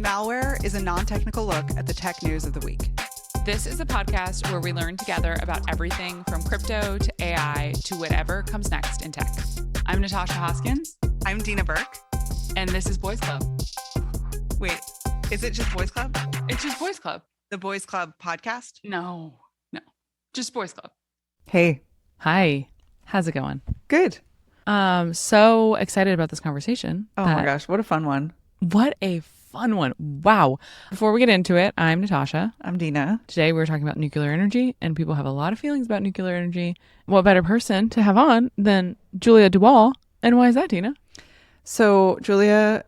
Malware is a non-technical look at the tech news of the week. This is a podcast where we learn together about everything from crypto to AI to whatever comes next in tech. I'm Natasha Hoskins. I'm Deana Burke. And this is Boys Club. Wait, is it just Boys Club? It's just Boys Club. The Boys Club podcast? No. Just Boys Club. Hey. Hi. How's it going? Good. So excited about this conversation. Oh my gosh, what a fun one. What a fun one. Wow. Before we get into it, I'm Natasha. I'm Deana. Today we're talking about nuclear energy, and people have a lot of feelings about nuclear energy. What better person to have on than Julia DeWahl? And why is that, Deana? So Julia,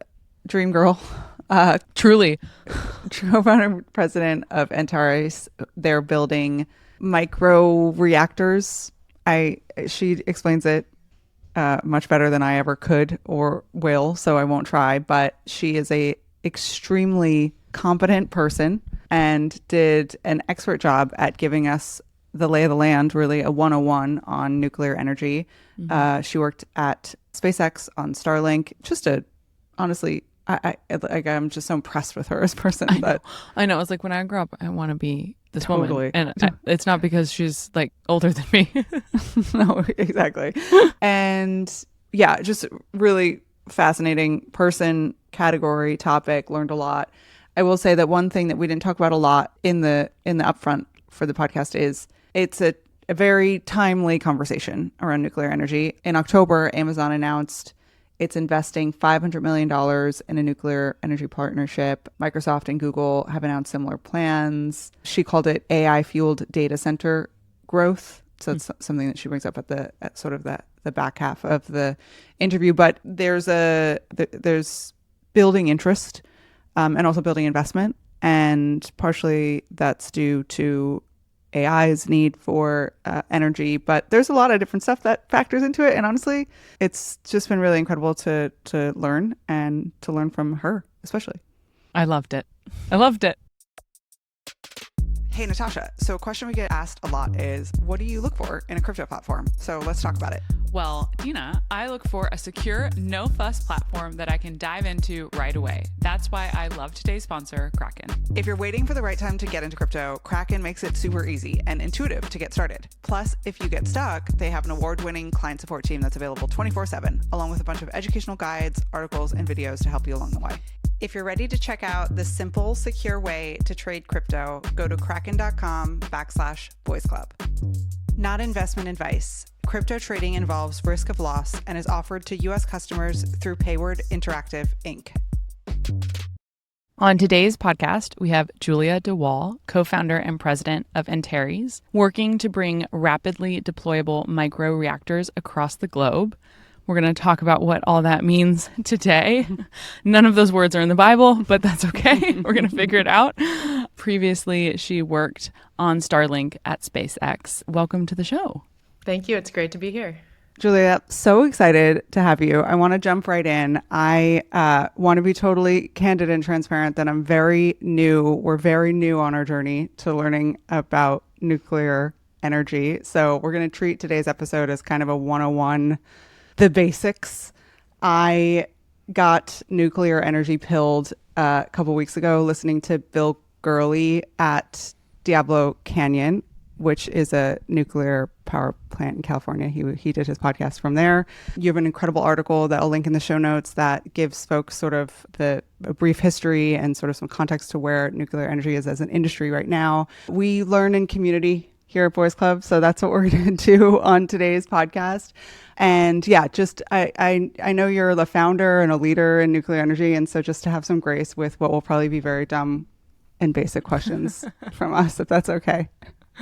dream girl, Truly. co-founder president of Antares. They're building micro reactors. She explains it much better than I ever could or will, so I won't try. But she is a extremely competent person and did an expert job at giving us the lay of the land, really a 101 on nuclear energy. Mm-hmm. She worked at SpaceX on Starlink. Honestly, I'm just so impressed with her as a person. I know. It's like when I grow up, I want to be this Totally. woman. And it's not because she's like older than me. No, exactly. And yeah, just really fascinating person, category, topic, learned a lot. I will say that one thing that we didn't talk about a lot in the upfront for the podcast is it's a very timely conversation around nuclear energy. In October, Amazon announced it's investing $500 million in a nuclear energy partnership. Microsoft and Google have announced similar plans. She called it AI-fueled data center growth. So that's something that she brings up at sort of the back half of the interview. But there's building interest and also building investment. And partially that's due to AI's need for energy, but there's a lot of different stuff that factors into it. And honestly, it's just been really incredible to learn and to learn from her, especially. I loved it. Hey, Natasha. So a question we get asked a lot is, what do you look for in a crypto platform? So let's talk about it. Well, Deana, I look for a secure, no-fuss platform that I can dive into right away. That's why I love today's sponsor, Kraken. If you're waiting for the right time to get into crypto, Kraken makes it super easy and intuitive to get started. Plus, if you get stuck, they have an award-winning client support team that's available 24/7, along with a bunch of educational guides, articles, and videos to help you along the way. If you're ready to check out the simple, secure way to trade crypto, go to kraken.com/boysclub. Not investment advice. Crypto trading involves risk of loss and is offered to U.S. customers through Payward Interactive, Inc. On today's podcast, we have Julia DeWahl, co-founder and president of Antares, working to bring rapidly deployable micro reactors across the globe. We're going to talk about what all that means today. None of those words are in the Bible, but that's okay. We're going to figure it out. Previously, she worked on Starlink at SpaceX. Welcome to the show. Thank you. It's great to be here. Julia, so excited to have you. I want to jump right in. I want to be totally candid and transparent that I'm very new. We're very new on our journey to learning about nuclear energy. So we're going to treat today's episode as kind of a 101, the basics. I got nuclear energy pilled a couple weeks ago listening to Bill Gurley at Diablo Canyon, which is a nuclear power plant in California. He did his podcast from there. You have an incredible article that I'll link in the show notes that gives folks sort of a brief history and sort of some context to where nuclear energy is as an industry right now. We learn in community here at Boys Club, so that's what we're going to do on today's podcast. And yeah, just I know you're the founder and a leader in nuclear energy, and so just to have some grace with what will probably be very dumb and basic questions from us, if that's okay.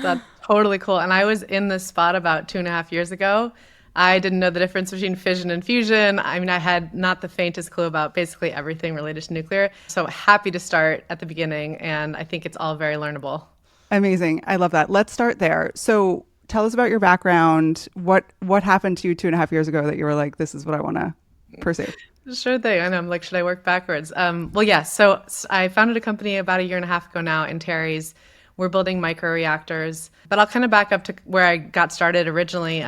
That's totally cool. And I was in this spot about 2.5 years ago. I didn't know the difference between fission and fusion. I mean, I had not the faintest clue about basically everything related to nuclear. So happy to start at the beginning, and I think it's all very learnable. Amazing. I love that. Let's start there. So tell us about your background. What happened to you 2.5 years ago that you were like, this is what I want to pursue? Sure thing. I know. I'm like, should I work backwards? So I founded a company about 1.5 years ago now, Antares. We're building microreactors. But I'll kind of back up to where I got started originally.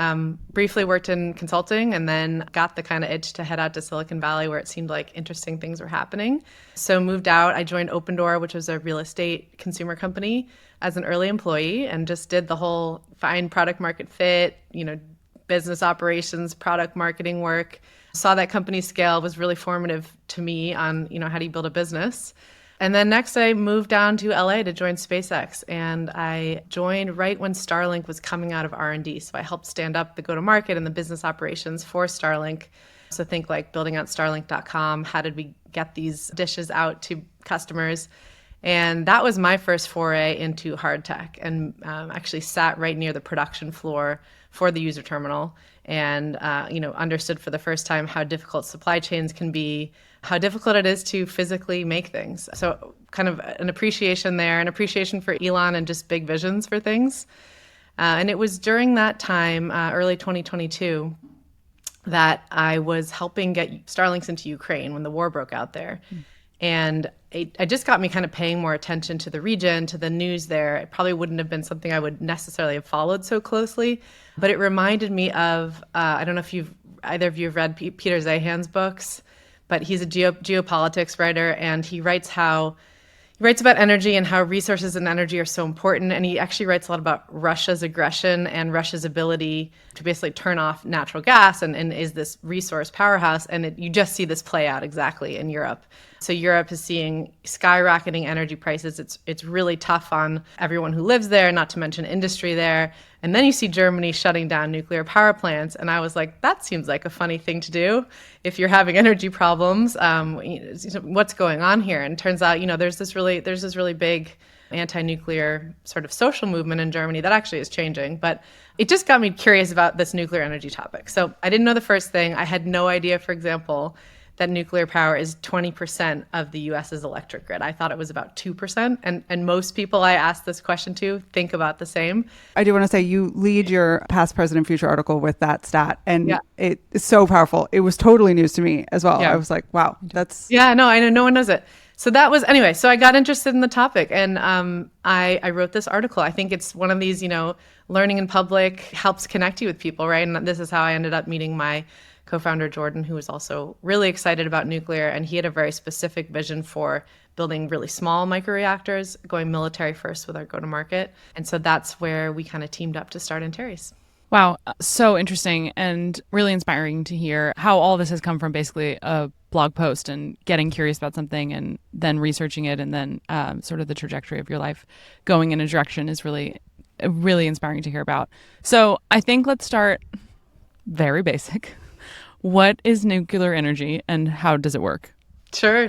Briefly worked in consulting and then got the kind of itch to head out to Silicon Valley where it seemed like interesting things were happening. So moved out. I joined Opendoor, which was a real estate consumer company, as an early employee and just did the whole find product market fit, business operations, product marketing work. Saw that company scale, was really formative to me on, how do you build a business. And then next I moved down to LA to join SpaceX, and I joined right when Starlink was coming out of R&D. So I helped stand up the go-to-market and the business operations for Starlink. So think like building out Starlink.com, how did we get these dishes out to customers? And that was my first foray into hard tech, and actually sat right near the production floor for the user terminal and understood for the first time how difficult supply chains can be, how difficult it is to physically make things. So kind of an appreciation there, an appreciation for Elon and just big visions for things. And it was during that time, early 2022, that I was helping get Starlinks into Ukraine when the war broke out there. And it just got me kind of paying more attention to the region, to the news there. It probably wouldn't have been something I would necessarily have followed so closely, but it reminded me of, I don't know if either of you have read Peter Zeihan's books, but he's a geopolitics writer, and he writes about energy and how resources and energy are so important. And he actually writes a lot about Russia's aggression and Russia's ability to basically turn off natural gas and is this resource powerhouse. And you just see this play out exactly in Europe. So Europe is seeing skyrocketing energy prices. It's really tough on everyone who lives there, not to mention industry there. And then you see Germany shutting down nuclear power plants. And I was like, that seems like a funny thing to do if you're having energy problems. What's going on here? And it turns out, there's this really big anti-nuclear sort of social movement in Germany that actually is changing. But it just got me curious about this nuclear energy topic. So I didn't know the first thing. I had no idea, for example, that nuclear power is 20% of the US's electric grid. I thought it was about 2%. And most people I asked this question to think about the same. I do want to say you lead your Past, Present, Future article with that stat. And it's so powerful. It was totally news to me as well. Yeah. I was like, wow, that's... Yeah, no, I know no one knows it. So that was, anyway, so I got interested in the topic and I wrote this article. I think it's one of these, learning in public helps connect you with people, right? And this is how I ended up meeting my co-founder Jordan, who was also really excited about nuclear, and he had a very specific vision for building really small microreactors, going military first with our go-to-market. And so that's where we kind of teamed up to start Antares. Wow, so interesting and really inspiring to hear how all this has come from basically a blog post and getting curious about something and then researching it, and then sort of the trajectory of your life going in a direction is really, really inspiring to hear about. So I think let's start very basic. What is nuclear energy and how does it work? Sure.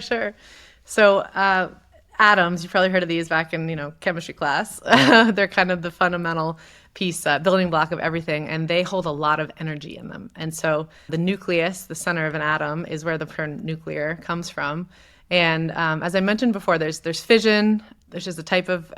So atoms, you've probably heard of these back in, chemistry class. They're kind of the fundamental piece, building block of everything, and they hold a lot of energy in them. And so the nucleus, the center of an atom, is where the term nuclear comes from. And as I mentioned before, there's fission. There's just a type of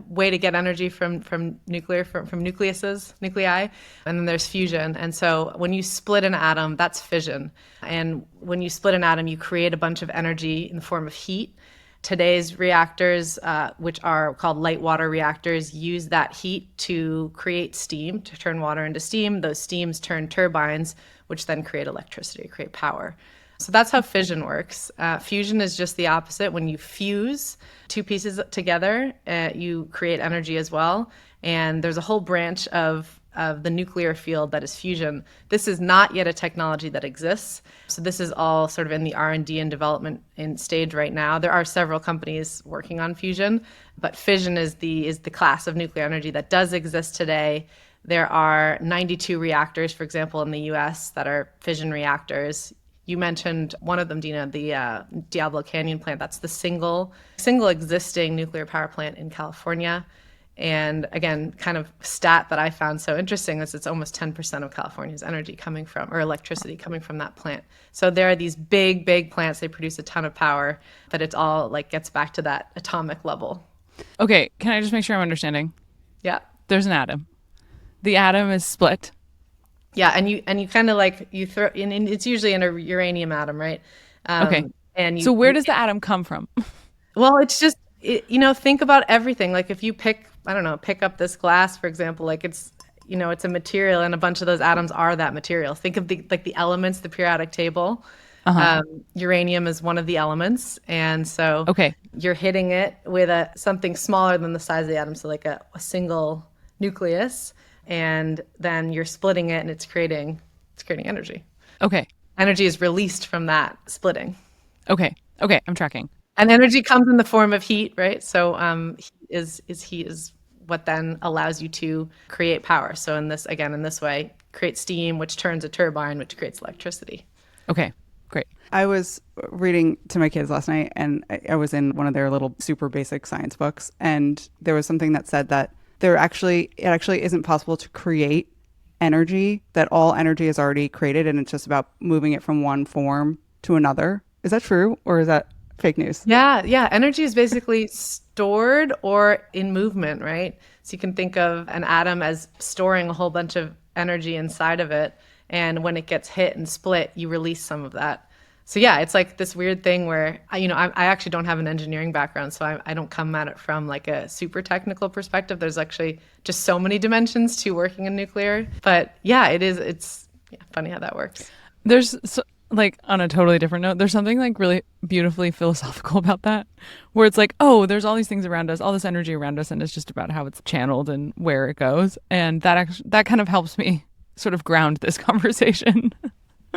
way to get energy from nucleuses, nuclei, and then there's fusion. And so when you split an atom, that's fission. And when you split an atom, you create a bunch of energy in the form of heat. Today's reactors, which are called light water reactors, use that heat to create steam, to turn water into steam. Those steams turn turbines, which then create electricity, create power. So that's how fission works. Fusion is just the opposite. When you fuse two pieces together, you create energy as well. And there's a whole branch of the nuclear field that is fusion. This is not yet a technology that exists. So this is all sort of in the R&D and development stage right now. There are several companies working on fusion, but fission is the class of nuclear energy that does exist today. There are 92 reactors, for example, in the US that are fission reactors. You mentioned one of them, Deana, the Diablo Canyon plant. That's the single existing nuclear power plant in California. And again, kind of stat that I found so interesting is it's almost 10% of California's energy coming from, or electricity coming from that plant. So there are these big plants. They produce a ton of power, but it's all gets back to that atomic level. Okay, can I just make sure I'm understanding? Yeah. There's an atom. The atom is split. Yeah, and you kind of you throw in, it's usually in a uranium atom, right? Okay. So where does the atom come from? Well, Think about everything. Like if you pick up this glass, for example, like it's a material and a bunch of those atoms are that material. Think of the elements, the periodic table. Uranium is one of the elements. And so you're hitting it with something smaller than the size of the atom. So like a single nucleus, and then you're splitting it and it's creating energy. Okay. Energy is released from that splitting. Okay. I'm tracking. And energy comes in the form of heat, right? So heat is what then allows you to create power. So in this way, create steam, which turns a turbine, which creates electricity. Okay, great. I was reading to my kids last night, and I was in one of their little super basic science books, and there was something that said that it actually isn't possible to create energy, that all energy is already created, and it's just about moving it from one form to another. Is that true, or is that fake news? Yeah. Energy is basically stored or in movement, right? So you can think of an atom as storing a whole bunch of energy inside of it. And when it gets hit and split, you release some of that. So yeah, it's like this weird thing where, I actually don't have an engineering background, so I don't come at it from like a super technical perspective. There's actually just so many dimensions to working in nuclear. But yeah, it's funny how that works. Like on a totally different note, there's something like really beautifully philosophical about that, where it's like, oh, there's all these things around us, all this energy around us, and it's just about how it's channeled and where it goes. And that kind of helps me sort of ground this conversation.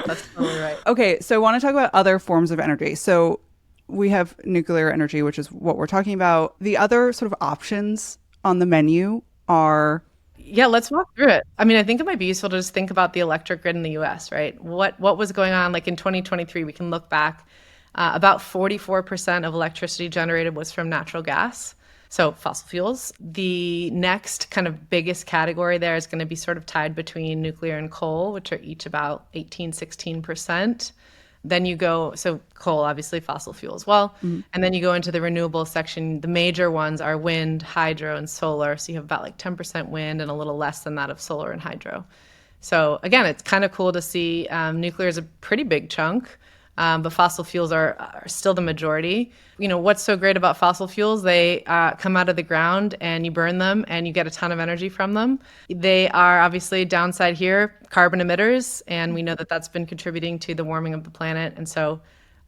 That's totally right. Okay, so I want to talk about other forms of energy. So we have nuclear energy, which is what we're talking about. The other sort of options on the menu are... Yeah, let's walk through it. I mean, I think it might be useful to just think about the electric grid in the US, right? What was going on? Like in 2023, we can look back. About 44% of electricity generated was from natural gas, so fossil fuels. The next kind of biggest category there is going to be sort of tied between nuclear and coal, which are each about 16%. Then you go, so coal, obviously fossil fuels. Well, and then you go into the renewable section. The major ones are wind, hydro, and solar. So you have about like 10% wind and a little less than that of solar and hydro. So again, it's kind of cool to see nuclear is a pretty big chunk, but fossil fuels are still the majority. What's so great about fossil fuels? They come out of the ground and you burn them and you get a ton of energy from them. They are obviously downside here, carbon emitters, and we know that that's been contributing to the warming of the planet. And so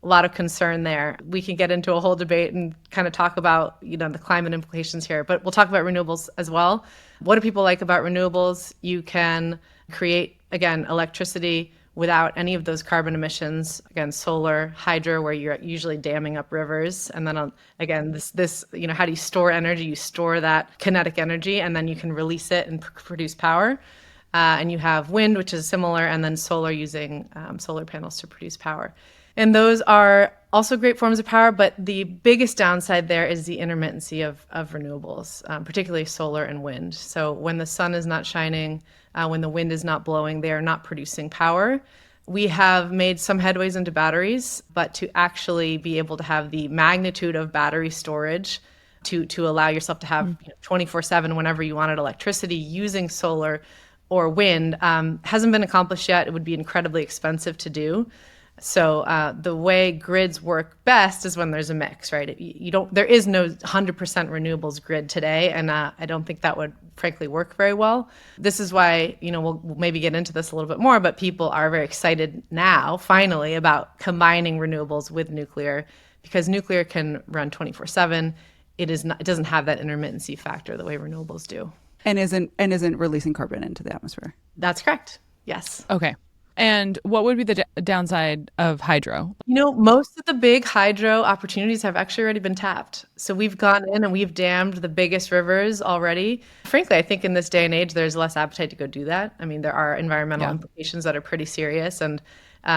a lot of concern there. We can get into a whole debate and kind of talk about, the climate implications here, but we'll talk about renewables as well. What do people like about renewables? You can create, again, electricity without any of those carbon emissions. Again, solar, hydro, where you're usually damming up rivers. And then again, this how do you store energy? You store that kinetic energy and then you can release it and produce power. And you have wind, which is similar, and then solar using solar panels to produce power. And those are also great forms of power, but the biggest downside there is the intermittency of renewables, particularly solar and wind. So when the sun is not shining, when the wind is not blowing, they are not producing power. We have made some headways into batteries, but to actually be able to have the magnitude of battery storage to allow yourself to have 24/7 whenever you wanted electricity using solar or wind hasn't been accomplished yet. It would be incredibly expensive to do. So the way grids work best is when there's a mix, right? There is no 100% renewables grid today, and I don't think that would frankly work very well. This is why, we'll maybe get into this a little bit more, but people are very excited now, finally, about combining renewables with nuclear, because nuclear can run 24/7. It doesn't have that intermittency factor the way renewables do. And isn't releasing carbon into the atmosphere. That's correct. Yes. Okay. And what would be the downside of hydro? Most of the big hydro opportunities have actually already been tapped. So we've gone in and we've dammed the biggest rivers already. Frankly, I think in this day and age, there's less appetite to go do that. I mean, there are environmental implications that are pretty serious. And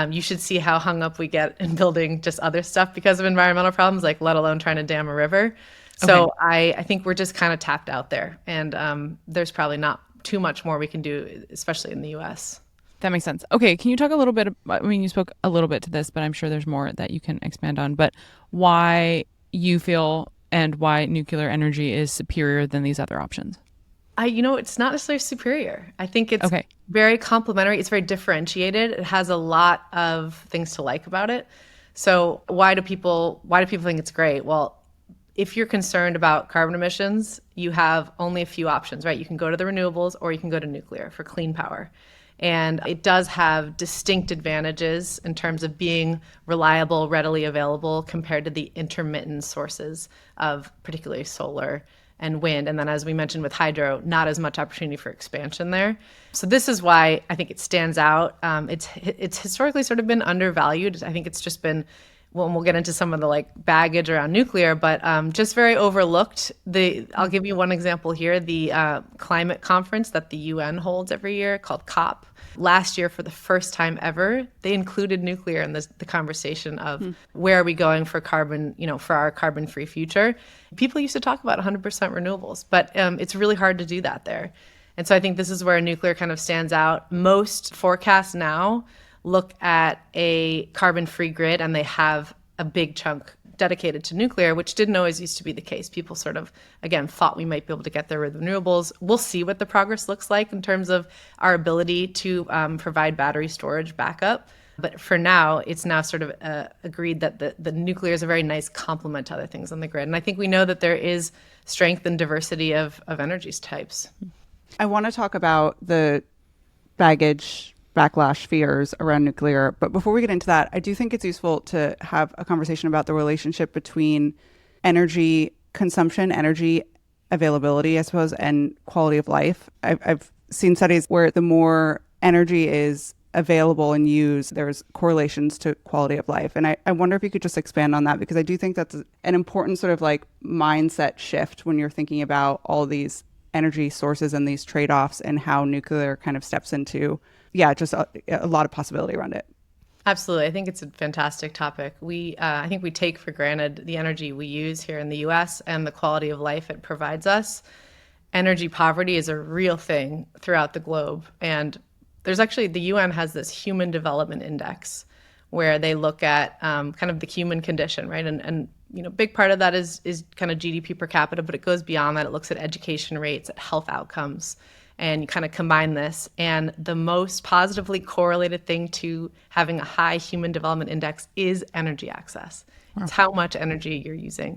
you should see how hung up we get in building just other stuff because of environmental problems, like let alone trying to dam a river. So I think we're just kind of tapped out there. And there's probably not too much more we can do, especially in the US. That makes sense. Okay, can you talk a little bit, you spoke a little bit to this, but I'm sure there's more that you can expand on, but why you feel and why nuclear energy is superior than these other options? It's not necessarily superior. I think it's very complementary. It's very differentiated. It has a lot of things to like about it. So why do people think it's great? Well, if you're concerned about carbon emissions, you have only a few options, right? You can go to the renewables or you can go to nuclear for clean power. And it does have distinct advantages in terms of being reliable, readily available compared to the intermittent sources of particularly solar and wind. And then, as we mentioned with hydro, not as much opportunity for expansion there. So this is why I think it stands out. It's historically sort of been undervalued. I think it's just been, well, and we'll get into some of the like baggage around nuclear, but just very overlooked. I'll give you one example here. The climate conference that the UN holds every year called COP. Last year, for the first time ever, they included nuclear in the conversation of where are we going for carbon, for our carbon-free future. People used to talk about 100% renewables, but it's really hard to do that there. And so I think this is where nuclear kind of stands out. Most forecasts now look at a carbon-free grid, and they have a big chunk dedicated to nuclear, which didn't always used to be the case. People sort of, again, thought we might be able to get there with renewables. We'll see what the progress looks like in terms of our ability to provide battery storage backup. But for now, it's now sort of agreed that the nuclear is a very nice complement to other things on the grid. And I think we know that there is strength and diversity of energy types. I want to talk about the backlash fears around nuclear. But before we get into that, I do think it's useful to have a conversation about the relationship between energy consumption, energy availability, I suppose, and quality of life. I've seen studies where the more energy is available and used, there's correlations to quality of life. And I wonder if you could just expand on that, because I do think that's an important sort of like mindset shift when you're thinking about all these energy sources and these trade-offs and how nuclear kind of steps into just a lot of possibility around it. Absolutely. I think it's a fantastic topic. I think we take for granted the energy we use here in the US and the quality of life it provides us. Energy poverty is a real thing throughout the globe. And there's actually, the UN has this Human Development Index where they look at kind of the human condition, right? And big part of that is kind of GDP per capita, but it goes beyond that. It looks at education rates, at health outcomes. And you kind of combine this, and the most positively correlated thing to having a high human development index is energy access. Wow. It's how much energy you're using.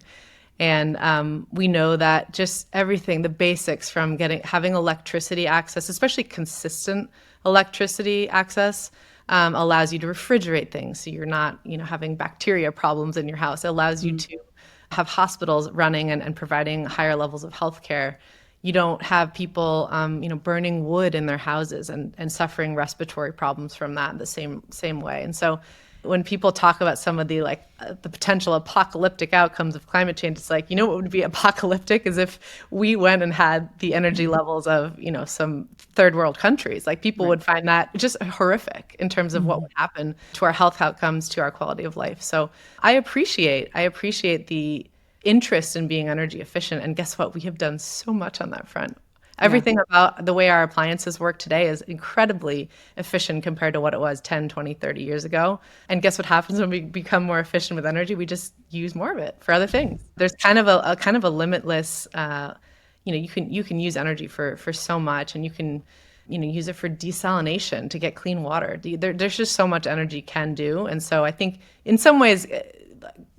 And we know that just everything, the basics from having electricity access, especially consistent electricity access, allows you to refrigerate things. So you're not, having bacteria problems in your house. It allows you to have hospitals running and providing higher levels of healthcare. You don't have people, burning wood in their houses and suffering respiratory problems from that the same way. And so when people talk about some of the the potential apocalyptic outcomes of climate change, it's like, what would be apocalyptic is if we went and had the energy levels of, some third world countries. Like people would find that just horrific in terms of what would happen to our health outcomes, to our quality of life. So I appreciate the interest in being energy efficient. And guess what? We have done so much on that front. Everything about the way our appliances work today is incredibly efficient compared to what it was 10, 20, 30 years ago. And guess what happens when we become more efficient with energy? We just use more of it for other things. There's kind of a limitless, you can use energy for so much, and you can use it for desalination to get clean water. There's just so much energy can do. And so I think in some ways,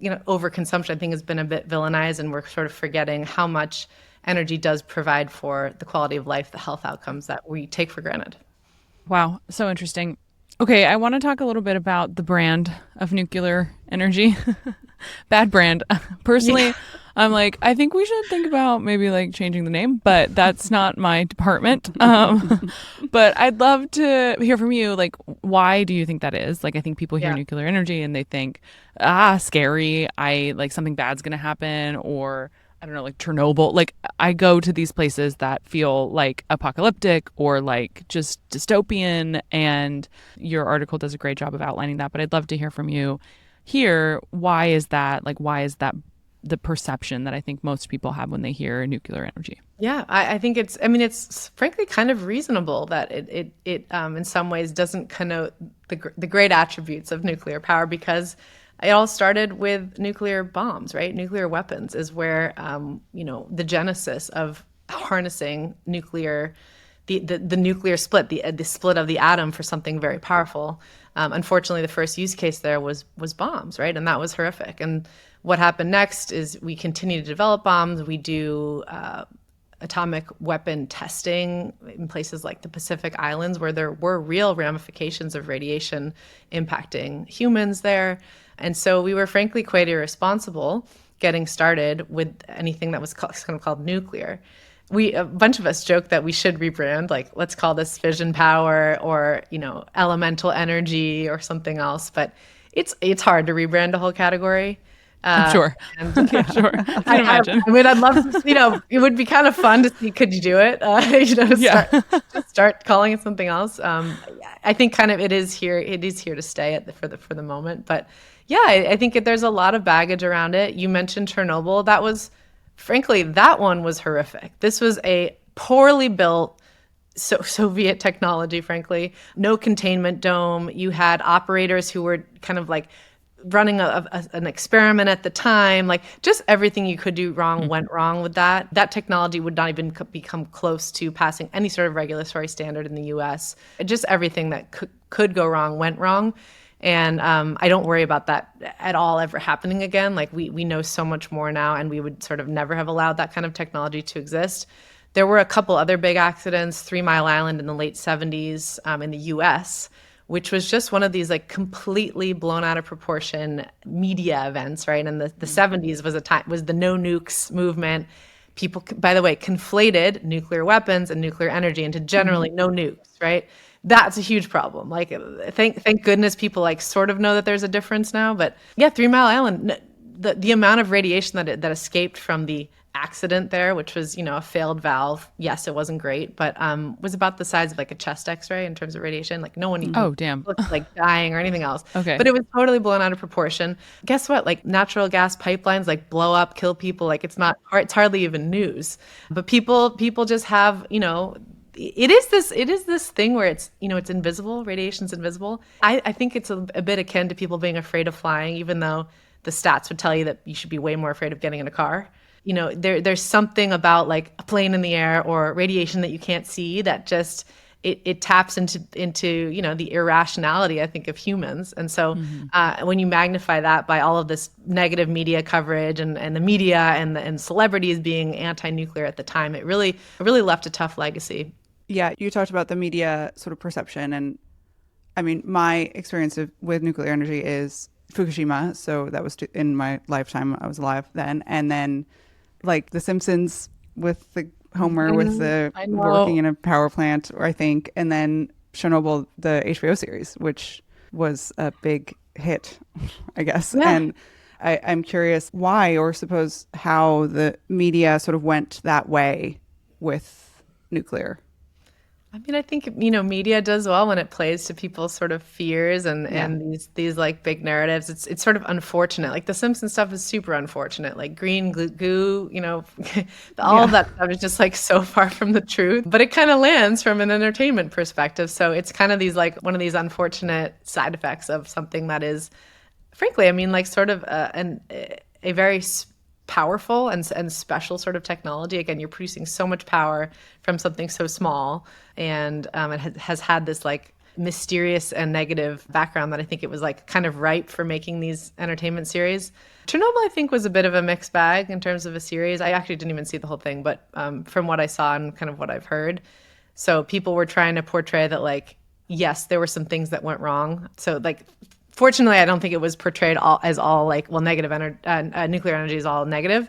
overconsumption, I think, has been a bit villainized, and we're sort of forgetting how much energy does provide for the quality of life, the health outcomes that we take for granted. Wow, so interesting. Okay, I want to talk a little bit about the brand of nuclear energy. Bad brand. Personally, I'm like, I think we should think about maybe changing the name, but that's not my department. But I'd love to hear from you. Why do you think that is? I think people hear nuclear energy and they think, scary. Something bad's going to happen, or I don't know, Chernobyl. I go to these places that feel apocalyptic or just dystopian, and your article does a great job of outlining that. But I'd love to hear from you here. Why is that? Why is that the perception that I think most people have when they hear nuclear energy? Yeah, I think it's frankly kind of reasonable that it in some ways doesn't connote the great attributes of nuclear power, because it all started with nuclear bombs, right? Nuclear weapons is where, the genesis of harnessing nuclear, the nuclear split, the split of the atom for something very powerful. Unfortunately, the first use case there was bombs, right? And that was horrific. And What happened next is we continue to develop bombs. We do atomic weapon testing in places like the Pacific Islands, where there were real ramifications of radiation impacting humans there. And so we were frankly quite irresponsible getting started with anything that was kind of called nuclear. A bunch of us joke that we should rebrand, like, let's call this fission power or, elemental energy or something else. But it's hard to rebrand a whole category. I'm sure. Sure. I can imagine. I'd love to, it would be kind of fun to see, could you do it? Start calling it something else. I think kind of it is here to stay for the moment. But yeah, I think there's a lot of baggage around it. You mentioned Chernobyl. That one was horrific. This was a poorly built Soviet technology, frankly. No containment dome. You had operators who were kind of like running an experiment at the time. Like, just everything you could do wrong went wrong with that. That technology would not even become close to passing any sort of regulatory standard in the US. Just everything that could go wrong went wrong. And I don't worry about that at all ever happening again. Like, we know so much more now, and we would sort of never have allowed that kind of technology to exist. There were a couple other big accidents, 3 Mile Island in the late 70s in the US, which was just one of these like completely blown out of proportion media events, right? And the 70s was the no nukes movement. People, by the way, conflated nuclear weapons and nuclear energy into generally no nukes, right? That's a huge problem. Like, thank goodness people like sort of know that there's a difference now. But yeah, 3 Mile Island, the amount of radiation that escaped from the accident there, which was, a failed valve. Yes, it wasn't great, but was about the size of like a chest X-ray in terms of radiation. Like, no one even looked like dying or anything else. Okay. But it was totally blown out of proportion. Guess what? Like, natural gas pipelines like blow up, kill people. Like, it's hardly even news. But people just have, it is this thing where it's invisible. Radiation's invisible. I think it's a bit akin to people being afraid of flying, even though the stats would tell you that you should be way more afraid of getting in a car. There's something about like a plane in the air or radiation that you can't see that just it taps into the irrationality, I think, of humans. And so when you magnify that by all of this negative media coverage and the media and celebrities being anti-nuclear at the time, it really left a tough legacy. Yeah, you talked about the media sort of perception, and I mean, my experience with nuclear energy is Fukushima. So that was in my lifetime. I was alive then, and then like The Simpsons with the Homer with the working in a power plant, I think, and then Chernobyl, the HBO series, which was a big hit, I guess. Yeah. And I'm curious why, or suppose how, the media sort of went that way with nuclear. I mean, I think, media does well when it plays to people's sort of fears and these like big narratives. It's sort of unfortunate. Like, the Simpsons stuff is super unfortunate. Like, green goo, all of that stuff is just like so far from the truth. But it kind of lands from an entertainment perspective. So it's kind of these like one of these unfortunate side effects of something that is, frankly, I mean, like sort of a very powerful and special sort of technology. Again, you're producing so much power from something so small, and it has had this like mysterious and negative background that I think it was like kind of ripe for making these entertainment series. Chernobyl, I think, was a bit of a mixed bag in terms of a series. I actually didn't even see the whole thing, but from what I saw and kind of what I've heard, so people were trying to portray that, like, yes, there were some things that went wrong. So like, fortunately, I don't think it was portrayed as all like, well, nuclear energy is all negative.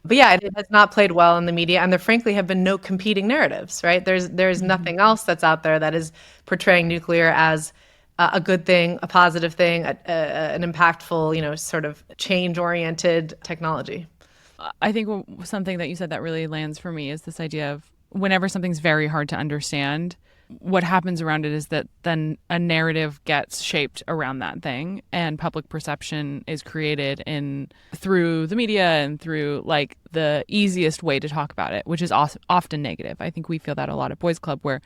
But yeah, it has not played well in the media, and there frankly have been no competing narratives, right? There's nothing else that's out there that is portraying nuclear as a good thing, a positive thing, an impactful, sort of change-oriented technology. I think something that you said that really lands for me is this idea of whenever something's very hard to understand, what happens around it is that then a narrative gets shaped around that thing, and public perception is created through the media and through like the easiest way to talk about it, which is often negative. I think we feel that a lot at Boys Club, where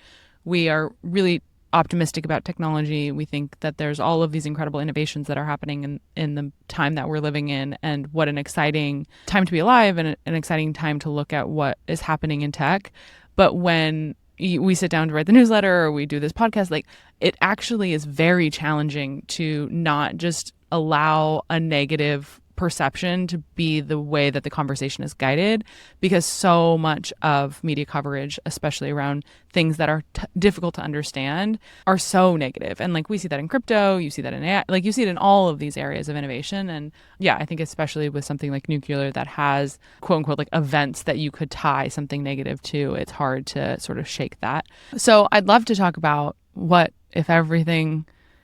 we are really optimistic about technology. We think that there's all of these incredible innovations that are happening in the time that we're living in, and what an exciting time to be alive and an exciting time to look at what is happening in tech. But when we sit down to write the newsletter or we do this podcast, like, it actually is very challenging to not just allow a negative perception to be the way that the conversation is guided, because so much of media coverage, especially around things that are difficult to understand, are so negative. And like we see that in crypto, you see that in AI, like you see it in all of these areas of innovation. And yeah, I think especially with something like nuclear that has quote unquote like events that you could tie something negative to, it's hard to sort of shake that. So I'd love to talk about what if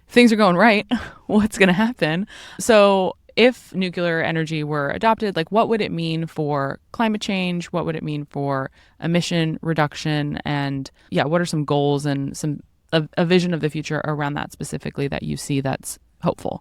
things are going right, what's going to happen. So if nuclear energy were adopted, like what would it mean for climate change? What would it mean for emission reduction? And yeah, what are some goals and a vision of the future around that specifically that you see that's hopeful?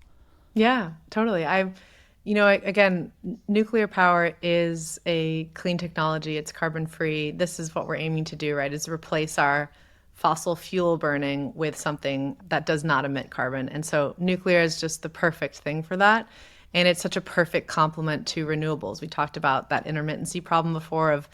Yeah, totally. Again, nuclear power is a clean technology. It's carbon free. This is what we're aiming to do, right? Is replace our fossil fuel burning with something that does not emit carbon. And so nuclear is just the perfect thing for that. And it's such a perfect complement to renewables. We talked about that intermittency problem before of,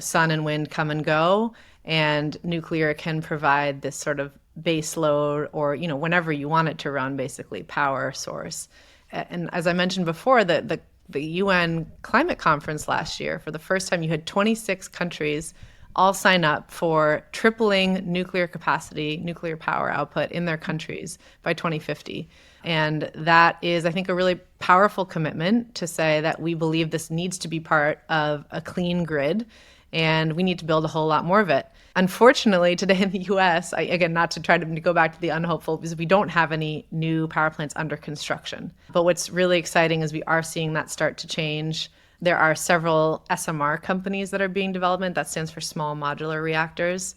sun and wind come and go, and nuclear can provide this sort of base load or, whenever you want it to run, basically power source. And as I mentioned before, the UN climate conference last year, for the first time, you had 26 countries all sign up for tripling nuclear capacity, nuclear power output in their countries by 2050. And that is, I think, a really powerful commitment to say that we believe this needs to be part of a clean grid, and we need to build a whole lot more of it. Unfortunately, today in the US, again, not to try to go back to the unhopeful, because we don't have any new power plants under construction. But what's really exciting is we are seeing that start to change. There are several SMR companies that are being developed. That stands for small modular reactors,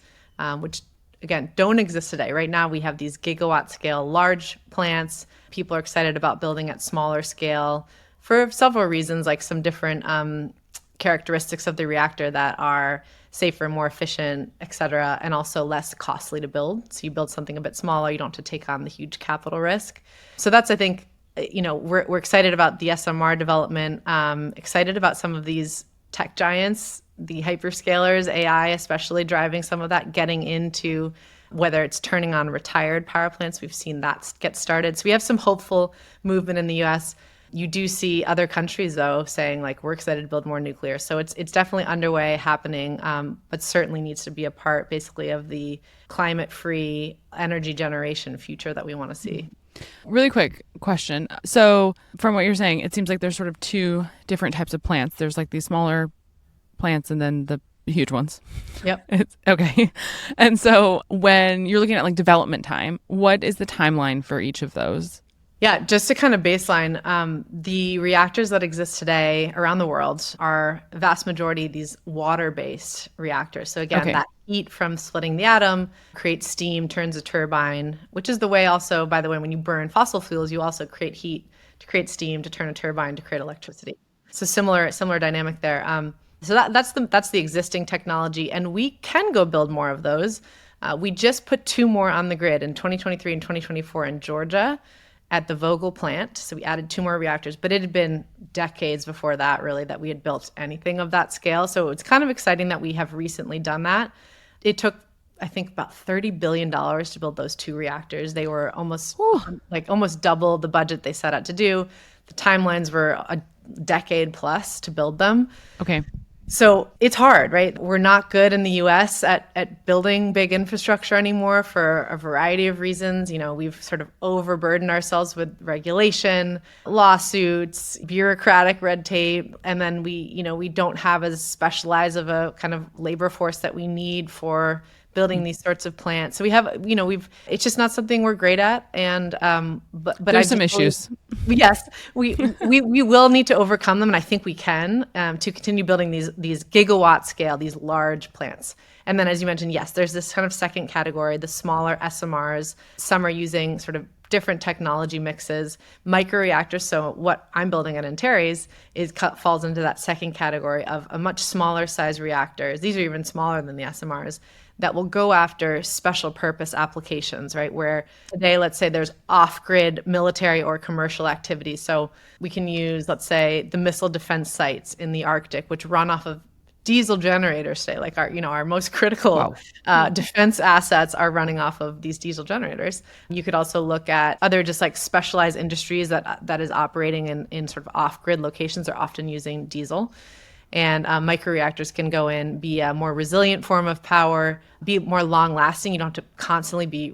which, again, don't exist today. Right now, we have these gigawatt scale large plants. People are excited about building at smaller scale for several reasons, like some different characteristics of the reactor that are safer, more efficient, et cetera, and also less costly to build. So you build something a bit smaller, you don't have to take on the huge capital risk. So that's, I think, we're excited about the SMR development, excited about some of these tech giants, the hyperscalers, AI especially driving some of that, getting into whether it's turning on retired power plants. We've seen that get started. So we have some hopeful movement in the US. You do see other countries, though, saying, like, we're excited to build more nuclear. So it's definitely underway, happening, but certainly needs to be a part, basically, of the climate-free energy generation future that we want to see. Really quick question. So from what you're saying, it seems like there's sort of two different types of plants. There's like these smaller plants and then the huge ones. Yep. Okay. And so when you're looking at like development time, what is the timeline for each of those? Yeah, just to kind of baseline, the reactors that exist today around the world are vast majority these water-based reactors. So again, that heat from splitting the atom creates steam, turns a turbine, which is the way also, by the way, when you burn fossil fuels, you also create heat to create steam, to turn a turbine, to create electricity. So similar dynamic there. So that's the existing technology, and we can go build more of those. We just put 2 more on the grid in 2023 and 2024 in Georgia, at the Vogtle plant. So we added 2 more reactors, but it had been decades before that, really, that we had built anything of that scale. So it's kind of exciting that we have recently done that. It took, I think, about $30 billion to build those 2 reactors. They were almost double the budget they set out to do. The timelines were a decade plus to build them. Okay. So it's hard, right? We're not good in the US at building big infrastructure anymore for a variety of reasons. We've sort of overburdened ourselves with regulation, lawsuits, bureaucratic red tape, and then we don't have as specialized of a kind of labor force that we need for building these sorts of plants. So we have, it's just not something we're great at. And, but there's some issues. Yes, we will need to overcome them. And I think we can, to continue building these gigawatt scale, these large plants. And then, as you mentioned, yes, there's this kind of second category, the smaller SMRs. Some are using sort of different technology mixes, microreactors. So what I'm building at Antares falls into that second category of a much smaller size reactors. These are even smaller than the SMRs, that will go after special purpose applications, right? Where today, let's say there's off-grid military or commercial activities. So we can use, let's say, the missile defense sites in the Arctic, which run off of diesel generators today, like our most critical defense assets are running off of these diesel generators. You could also look at other just like specialized industries that is operating in sort of off-grid locations are often using diesel. And microreactors can go in, be a more resilient form of power, be more long-lasting. You don't have to constantly be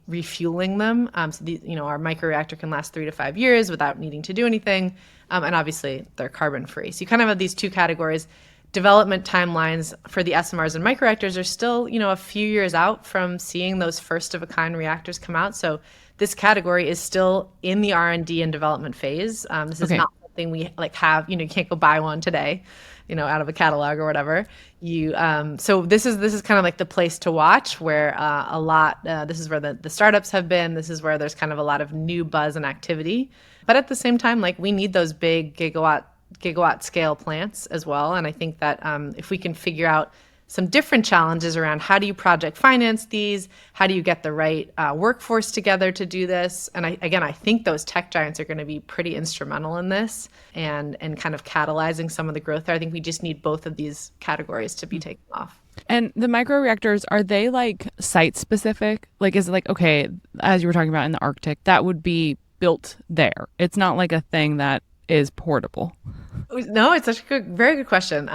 refueling them. So our microreactor can last 3 to 5 years without needing to do anything. And obviously, they're carbon-free. So you kind of have these two categories. Development timelines for the SMRs and microreactors are still, a few years out from seeing those first-of-a-kind reactors come out. So this category is still in the R&D and development phase. This is not something we have. You can't go buy one today, out of a catalog or whatever. So this is kind of like the place to watch where this is where the startups have been. This is where there's kind of a lot of new buzz and activity. But at the same time, we need those big gigawatt scale plants as well. And I think that if we can figure out some different challenges around how do you project finance these, how do you get the right workforce together to do this, and I think those tech giants are going to be pretty instrumental in this and kind of catalyzing some of the growth there. I think we just need both of these categories to be taken off. And the microreactors, are they site specific? Is it okay, as you were talking about in the Arctic, that would be built there? It's not like a thing that is portable. No, it's such a very good question.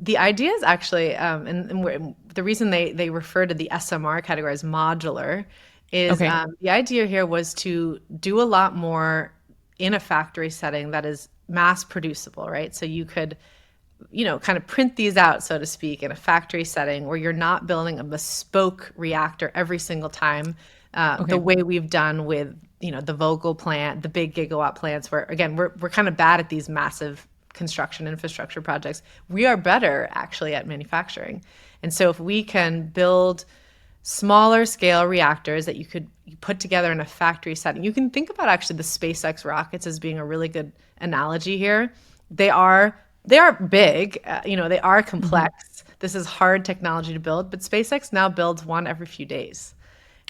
The idea is actually, and the reason they refer to the SMR category as modular is the idea here was to do a lot more in a factory setting that is mass producible, right? So you could, kind of print these out, so to speak, in a factory setting where you're not building a bespoke reactor every single time, the way we've done with, the Vogtle plant, the big gigawatt plants, where again, we're kind of bad at these massive construction infrastructure projects. We are better actually at manufacturing. And so if we can build smaller scale reactors that you put together in a factory setting, you can think about actually the SpaceX rockets as being a really good analogy here. They are big, they are complex. This is hard technology to build, but SpaceX now builds one every few days.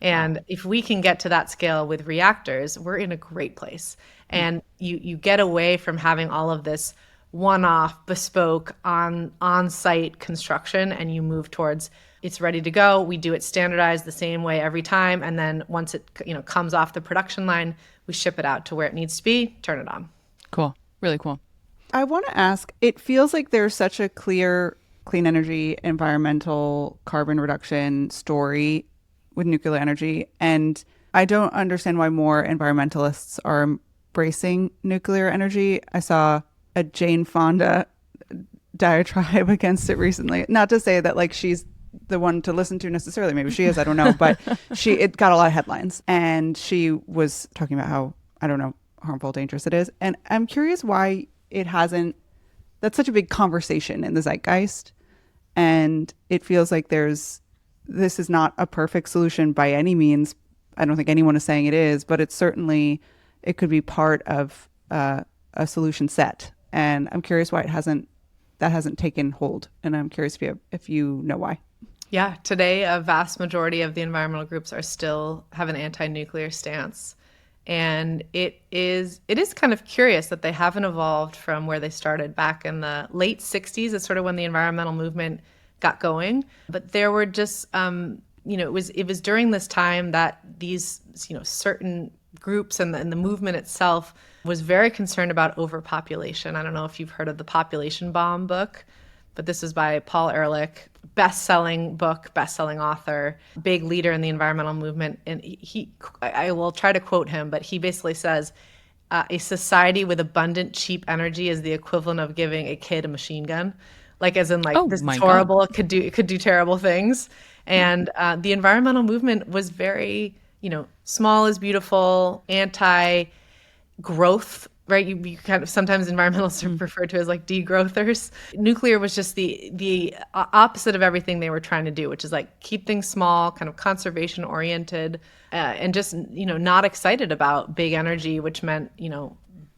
And if we can get to that scale with reactors, we're in a great place. And you get away from having all of this one-off, bespoke, on-site construction, and you move towards it's ready to go. We do it standardized the same way every time, and then once it comes off the production line, we ship it out to where it needs to be, turn it on. Cool. Really cool. I want to ask, it feels like there's such a clear clean energy, environmental, carbon reduction story with nuclear energy, and I don't understand why more environmentalists are embracing nuclear energy. I saw a Jane Fonda diatribe against it recently. Not to say that she's the one to listen to necessarily. Maybe she is, I don't know. But it got a lot of headlines. And she was talking about how, I don't know, harmful, dangerous it is. And I'm curious why it hasn't, that's such a big conversation in the zeitgeist. And it feels like this is not a perfect solution by any means. I don't think anyone is saying it is, but it could be part of a solution set. And I'm curious why that hasn't taken hold. And I'm curious if you know why. Yeah, today a vast majority of the environmental groups still have an anti-nuclear stance. And it is kind of curious that they haven't evolved from where they started back in the late 60s. It's sort of when the environmental movement got going. But there were just, it was during this time that these, certain groups and the movement itself was very concerned about overpopulation. I don't know if you've heard of the Population Bomb book, but this is by Paul Ehrlich, best-selling book, best-selling author, big leader in the environmental movement. And I will try to quote him, but he basically says, a society with abundant, cheap energy is the equivalent of giving a kid a machine gun. This is horrible. God. It could do terrible things. And the environmental movement was very, small is beautiful, anti-growth, right? You kind of, sometimes environmentalists are referred to as degrowthers. Nuclear was just the opposite of everything they were trying to do, which is keep things small, kind of conservation oriented, and just, not excited about big energy, which meant,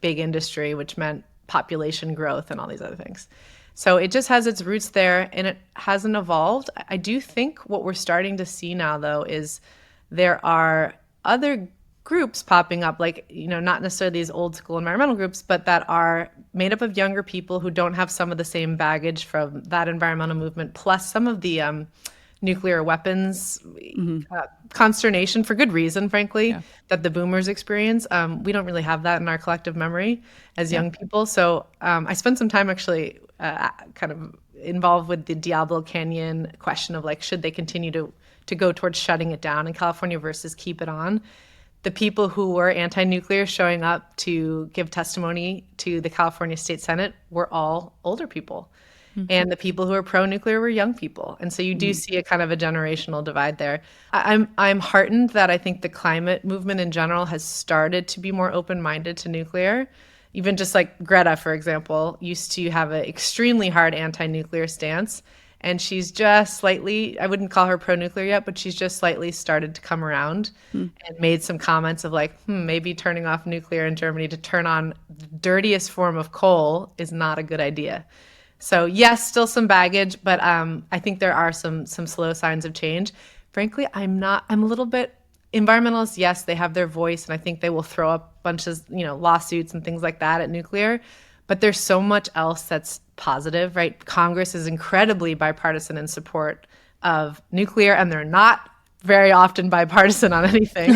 big industry, which meant population growth and all these other things. So it just has its roots there and it hasn't evolved. I do think what we're starting to see now, though, is there are other groups popping up, like, not necessarily these old school environmental groups, but that are made up of younger people who don't have some of the same baggage from that environmental movement, plus some of the nuclear weapons consternation, for good reason, frankly, that the boomers experience. We don't really have that in our collective memory as young people. So I spent some time actually kind of involved with the Diablo Canyon question of, like, should they continue to go towards shutting it down in California versus keep it on? The people who were anti-nuclear showing up to give testimony to the California State Senate were all older people. And the people who are pro-nuclear were young people. And so you do see a kind of a generational divide there. I'm heartened that I think the climate movement in general has started to be more open-minded to nuclear. Even just like Greta, for example, used to have an extremely hard anti-nuclear stance. And she's just slightly, I wouldn't call her pro-nuclear yet, but she's just slightly started to come around and made some comments of, like, maybe turning off nuclear in Germany to turn on the dirtiest form of coal is not a good idea. So yes, still some baggage, but I think there are some slow signs of change. Frankly, I'm a little bit, environmentalists, yes, they have their voice, and I think they will throw up bunches, lawsuits and things like that at nuclear. But there's so much else that's positive, right? Congress is incredibly bipartisan in support of nuclear, and they're not very often bipartisan on anything.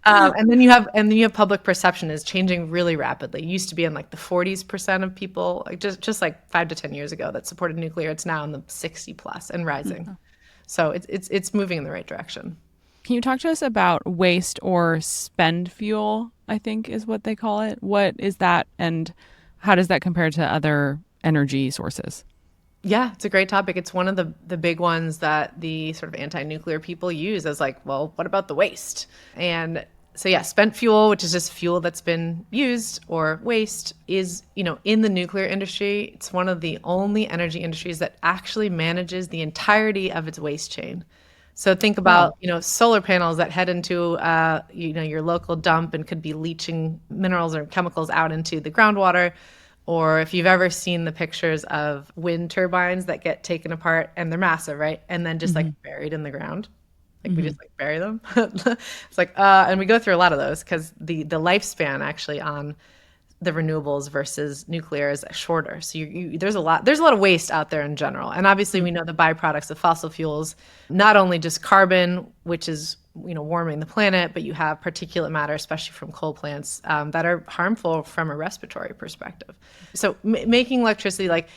And then you have public perception is changing really rapidly. It used to be in like the 40% of people, like just like 5 to 10 years ago, that supported nuclear. It's now in the 60+ and rising. So it's moving in the right direction. Can you talk to us about waste or spend fuel, I think is what they call it? What is that, and how does that compare to other energy sources? Yeah, it's a great topic. It's one of the big ones that the sort of anti-nuclear people use as, like, well, what about the waste? And so, yeah, spent fuel, which is just fuel that's been used, or waste, is, in the nuclear industry, it's one of the only energy industries that actually manages the entirety of its waste chain. So think about, solar panels that head into, your local dump and could be leaching minerals or chemicals out into the groundwater. Or if you've ever seen the pictures of wind turbines that get taken apart, and they're massive, right? And then just like buried in the ground. Like we just like bury them. It's like, and we go through a lot of those because the lifespan actually on the renewables versus nuclear is shorter. So there's a lot of waste out there in general. And obviously we know the byproducts of fossil fuels, not only just carbon, which is, warming the planet, but you have particulate matter, especially from coal plants, that are harmful from a respiratory perspective. So making electricity, like,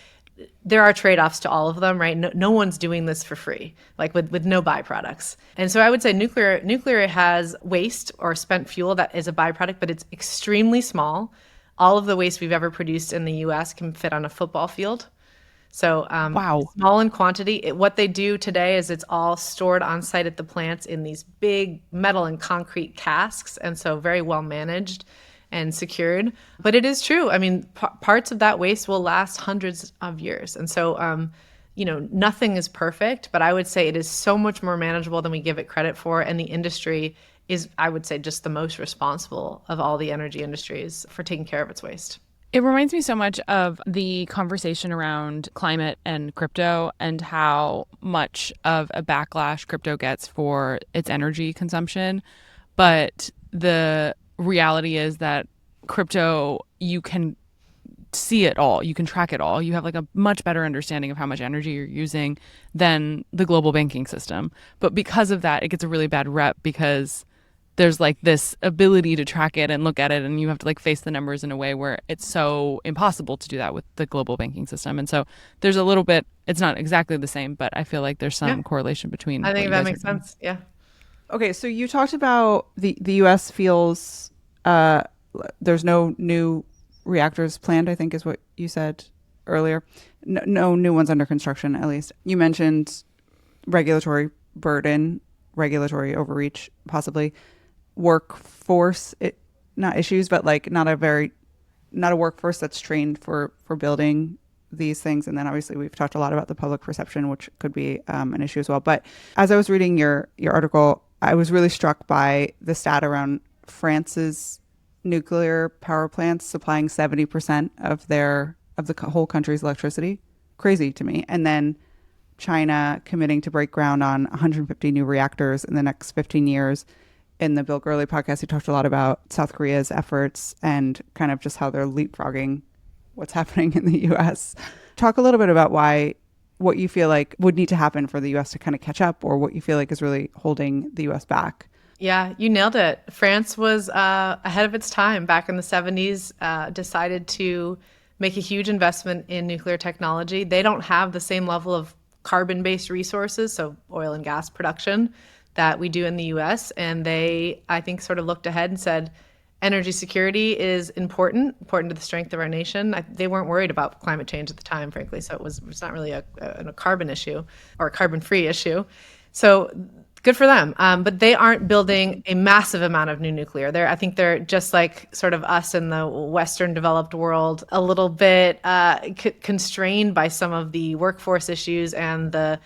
there are trade-offs to all of them, right? No one's doing this for free, like with no byproducts. And so I would say nuclear has waste or spent fuel that is a byproduct, but it's extremely small. All of the waste we've ever produced in the US can fit on a football field. So small in quantity. What they do today is it's all stored on site at the plants in these big metal and concrete casks, and so very well managed and secured. But it is true. I mean, parts of that waste will last hundreds of years. And so, nothing is perfect, but I would say it is so much more manageable than we give it credit for. And the industry is, I would say, just the most responsible of all the energy industries for taking care of its waste. It reminds me so much of the conversation around climate and crypto and how much of a backlash crypto gets for its energy consumption. But the reality is that crypto, you can see it all. You can track it all. You have like a much better understanding of how much energy you're using than the global banking system. But because of that, it gets a really bad rep because there's like this ability to track it and look at it, and you have to like face the numbers in a way where it's so impossible to do that with the global banking system. And so there's a little bit, it's not exactly the same, but I feel like there's some correlation between. I think that makes sense. Yeah. Okay, so you talked about the US feels there's no new reactors planned, I think is what you said earlier. No new ones under construction, at least. You mentioned regulatory burden, regulatory overreach, possibly. Workforce, not issues, but like not a workforce that's trained for building these things. And then obviously we've talked a lot about the public perception, which could be an issue as well. But as I was reading your article, I was really struck by the stat around France's nuclear power plants supplying 70% of the whole country's electricity. Crazy to me. And then China committing to break ground on 150 new reactors in the next 15 years. in the Bill Gurley podcast, he talked a lot about South Korea's efforts and kind of just how they're leapfrogging what's happening in the U.S. Talk a little bit about what you feel like would need to happen for the U.S. to kind of catch up, or what you feel like is really holding the U.S. back. Yeah, you nailed it. France was ahead of its time back in the 70s, decided to make a huge investment in nuclear technology. They don't have the same level of carbon-based resources, so oil and gas production, that we do in the US. And they, I think, sort of looked ahead and said, energy security is important to the strength of our nation. They weren't worried about climate change at the time, frankly, so it's not really a carbon issue or a carbon-free issue. So good for them. But they aren't building a massive amount of new nuclear. I think they're just like sort of us in the Western developed world, a little bit constrained by some of the workforce issues and the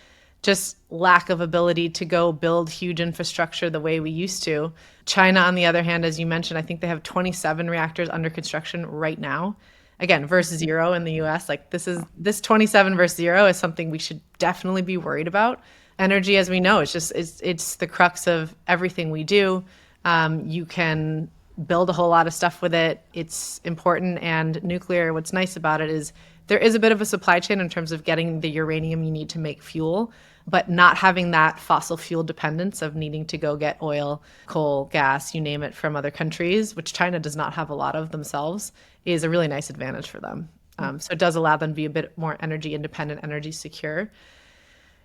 just lack of ability to go build huge infrastructure the way we used to. China, on the other hand, as you mentioned, I think they have 27 reactors under construction right now. Again, versus 0 in the US. Like this 27 versus 0 is something we should definitely be worried about. Energy, as we know, it's the crux of everything we do. You can build a whole lot of stuff with it. It's important. And nuclear, what's nice about it is there is a bit of a supply chain in terms of getting the uranium you need to make fuel, but not having that fossil fuel dependence of needing to go get oil, coal, gas, you name it, from other countries, which China does not have a lot of themselves, is a really nice advantage for them. So it does allow them to be a bit more energy independent, energy secure.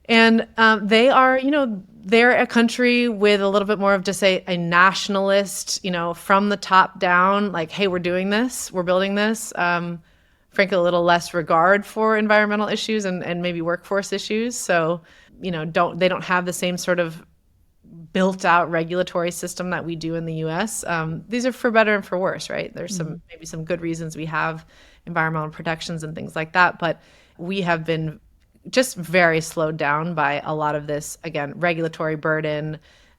And they are, they're a country with a little bit more of just a nationalist, from the top down, like, hey, we're doing this, we're building this. Frankly, a little less regard for environmental issues and maybe workforce issues. So, they don't have the same sort of built out regulatory system that we do in the US. These are for better and for worse, right? There's maybe some good reasons we have environmental protections and things like that, but we have been just very slowed down by a lot of this, again, regulatory burden,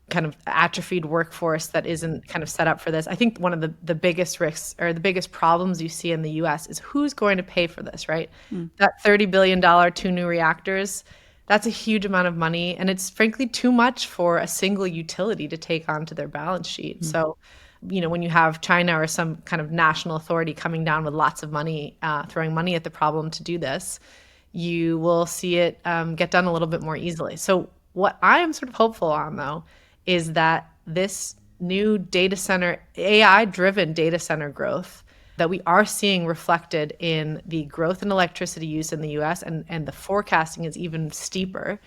kind of atrophied workforce that isn't kind of set up for this. I think one of the biggest risks or the biggest problems you see in the US is who's going to pay for this, right? That $30 billion 2 new reactors, that's a huge amount of money. And it's frankly too much for a single utility to take onto their balance sheet. So, when you have China or some kind of national authority coming down with lots of money, throwing money at the problem to do this, you will see it get done a little bit more easily. So what I am sort of hopeful on, though, is that this new data center, AI-driven data center growth that we are seeing reflected in the growth in electricity use in the US, and the forecasting is even steeper,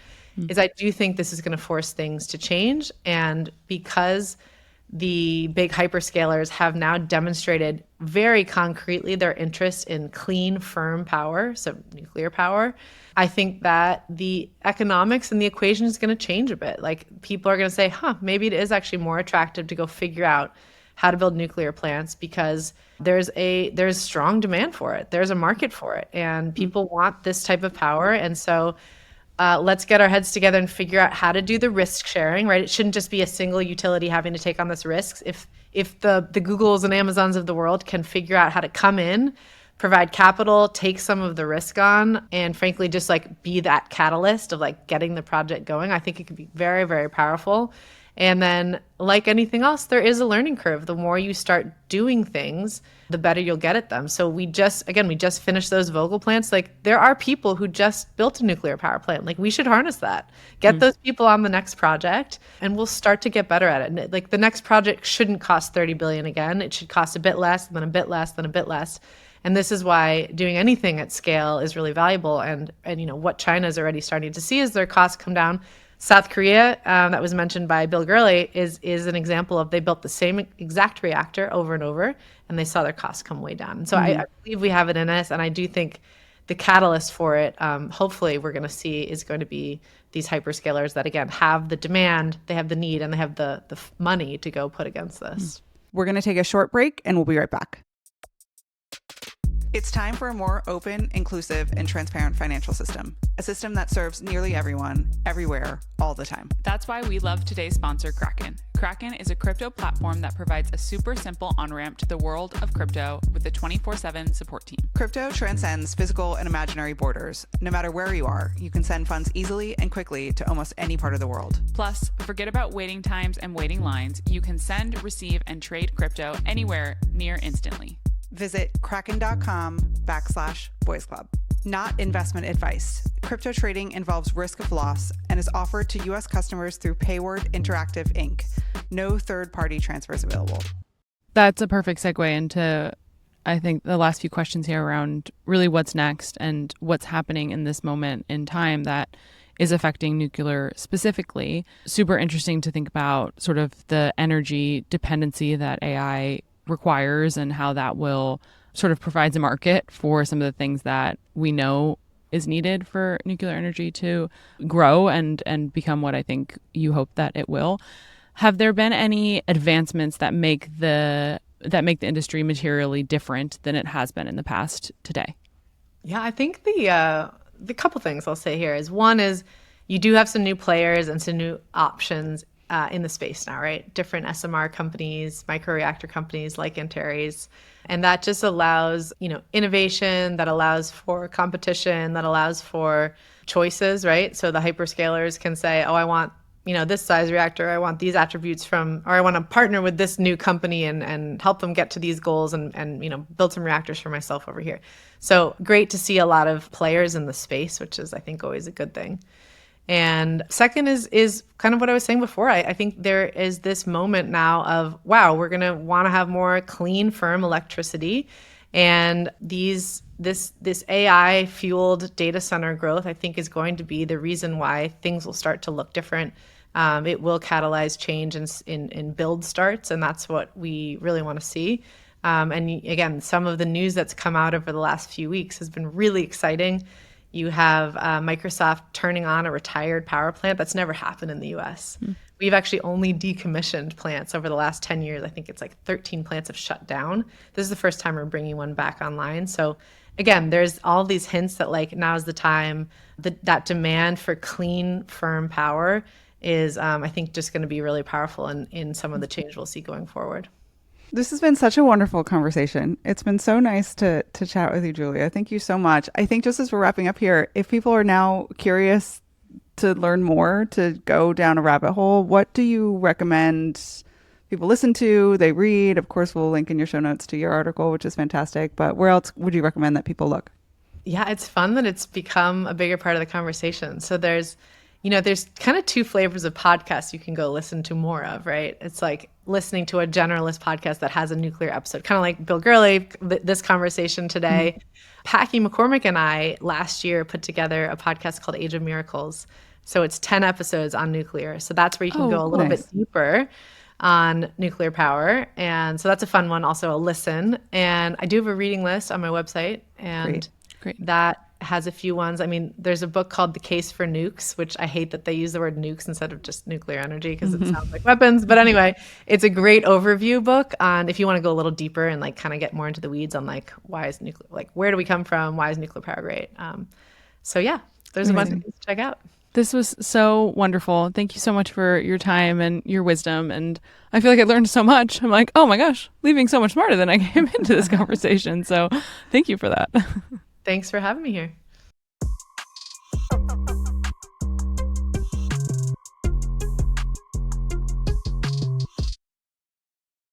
is I do think this is going to force things to change. And because the big hyperscalers have now demonstrated very concretely their interest in clean, firm power, so nuclear power, I think that the economics and the equation is going to change a bit. Like, people are going to say, maybe it is actually more attractive to go figure out how to build nuclear plants because there's strong demand for it. There's a market for it, and people want this type of power. And so let's get our heads together and figure out how to do the risk sharing, right? It shouldn't just be a single utility having to take on this risk. If the Googles and Amazons of the world can figure out how to come in, provide capital, take some of the risk on, and frankly, just like be that catalyst of like getting the project going, I think it could be very, very powerful. And then, like anything else, there is a learning curve. The more you start doing things, the better you'll get at them. So we just finished those Vogtle plants. Like, there are people who just built a nuclear power plant. Like, we should harness that. Get those people on the next project, and we'll start to get better at it. And like, the next project shouldn't cost $30 billion again. It should cost a bit less, then a bit less, then a bit less. And this is why doing anything at scale is really valuable. And what China is already starting to see is their costs come down. South Korea, that was mentioned by Bill Gurley, is an example of they built the same exact reactor over and over, and they saw their costs come way down. And so I believe we have it in us, and I do think the catalyst for it, hopefully we're going to see, is going to be these hyperscalers that, again, have the demand, they have the need, and they have the money to go put against this. We're going to take a short break, and we'll be right back. It's time for a more open, inclusive, and transparent financial system. A system that serves nearly everyone, everywhere, all the time. That's why we love today's sponsor, Kraken. Kraken is a crypto platform that provides a super simple on-ramp to the world of crypto with a 24/7 support team. Crypto transcends physical and imaginary borders. No matter where you are, you can send funds easily and quickly to almost any part of the world. Plus, forget about waiting times and waiting lines. You can send, receive, and trade crypto anywhere near instantly. Visit kraken.com/boys club. Not investment advice. Crypto trading involves risk of loss and is offered to U.S. customers through Payward Interactive Inc. No third-party transfers available. That's a perfect segue into, I think, the last few questions here around really what's next and what's happening in this moment in time that is affecting nuclear specifically. Super interesting to think about sort of the energy dependency that AI requires and how that will sort of provides a market for some of the things that we know is needed for nuclear energy to grow and become what I think you hope that it will. Have there been any advancements that make the industry materially different than it has been in the past today? Yeah, I think the couple things I'll say here is one is you do have some new players and some new options in the space now, right? Different SMR companies, microreactor companies like Antares. And that just allows, innovation, that allows for competition, that allows for choices, right? So the hyperscalers can say, oh, I want, this size reactor, I want these attributes or I want to partner with this new company and help them get to these goals and build some reactors for myself over here. So great to see a lot of players in the space, which is, I think, always a good thing. And second is kind of what I was saying before. I think there is this moment now of, wow, we're going to want to have more clean, firm electricity. And this AI-fueled data center growth, I think, is going to be the reason why things will start to look different. It will catalyze change in build starts, and that's what we really want to see. And again, some of the news that's come out over the last few weeks has been really exciting. You have Microsoft turning on a retired power plant. That's never happened in the US. We've actually only decommissioned plants over the last 10 years. I think it's like 13 plants have shut down. This is the first time we're bringing one back online. So again, there's all these hints that now's the time. That demand for clean, firm power is, I think, just going to be really powerful in some of the change we'll see going forward. This has been such a wonderful conversation. It's been so nice to chat with you, Julia. Thank you so much. I think just as we're wrapping up here, if people are now curious to learn more, to go down a rabbit hole, what do you recommend people listen to, they read? Of course, we'll link in your show notes to your article, which is fantastic. But where else would you recommend that people look? Yeah, it's fun that it's become a bigger part of the conversation. So there's kind of two flavors of podcasts you can go listen to more of, right? It's like listening to a generalist podcast that has a nuclear episode, kind of like Bill Gurley, this conversation today. Packy McCormick and I last year put together a podcast called Age of Miracles. So it's 10 episodes on nuclear. So that's where you can go a little bit deeper on nuclear power. And so that's a fun one, also a listen. And I do have a reading list on my website. And Great. That has a few ones. I mean, there's a book called The Case for Nukes, which I hate that they use the word nukes instead of just nuclear energy because it sounds like weapons. But anyway, it's a great overview book on if you want to go a little deeper and kind of get more into the weeds on why is nuclear, where do we come from? Why is nuclear power great? So yeah, there's a bunch of things to check out. This was so wonderful. Thank you so much for your time and your wisdom. And I feel like I learned so much. I'm like, oh my gosh, leaving so much smarter than I came into this conversation. So thank you for that. Thanks for having me here.